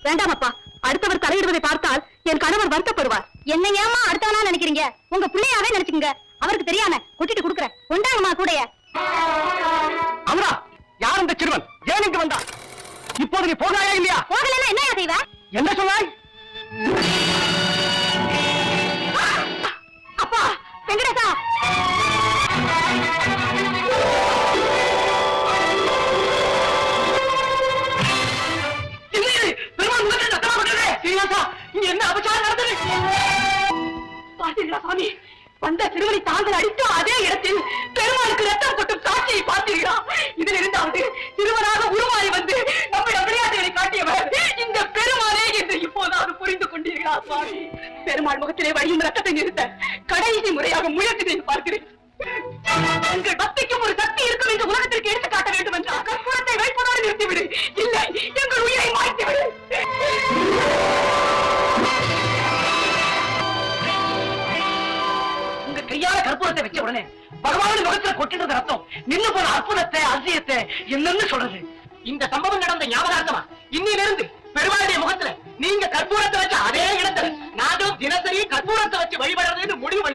வேண்டாமப்பா, அடுத்தவர் தலையிடுவதை பார்த்தால் என் கணவர் வருத்தப்படுவார். என்ன ஏமா அடுத்தவனா நினைக்கிறீங்க? உங்க பிள்ளையாவே நினைச்சுங்க. அவருக்கு தெரியாம கொட்டிட்டு குடுக்குறேன். கொண்டாங்கம்மா கூடைய. அமரா, யார் இந்த சிறுவன்? ஏன் இங்கு வந்தா? இப்போது நீ போனாயா இல்லையா? போகலன்னா என்ன செய்வ? என்ன சொன்னாய்? அப்பா வெங்கடேசா, என்ன அபச்சாரம் நடந்தது? பார்த்தீர்களா சாமி, வந்த சிறுவனை தாங்கள் அடித்த அதே இடத்தில் பெருமாளுக்கு ரத்தம் கொட்டும் காட்சியை பார்த்தீர்களா? இதில் இருந்தாவது சிறுவனாக உருமாறி வந்து நம்முடைய விளையாட்டுகளை காட்டியவர் இந்த பெருமாளே என்று இப்போதாவது புரிந்து கொண்டீர்களா சுவாமி? பெருமாள் முகத்திலே வழியும் ரத்தத்தை நிறுத்த கடைசி முறையாக முயற்சி செய்து பார்க்கிறேன். எங்கள் பக்திக்கும் ஒரு சக்தி இருக்கும் என்று உலகத்திற்கு எடுத்து காட்ட வேண்டும் என்றால் கற்பூரத்தை வைப்பதோடு நிறுத்திவிடு. இல்லை, எங்கள் உயிரை மாய்த்துவிடு. உங்க கையால கற்பூரத்தை வச்ச உடனே பகவான் முகத்துல கொட்டினது ரத்தம் நின்னு போன அற்புதத்தை அதிசயத்தை என்னன்னு சொல்றது? இந்த சம்பவம் நடந்த ஞாபகார்த்தமா இன்னிலிருந்து பெருமாளுடைய முகத்துல நீங்க கற்பூரத்தை வச்ச அதே இடத்துல நானும் தினசரி கற்பூரத்தை வச்சு வழிபடுறதுன்னு முடிவு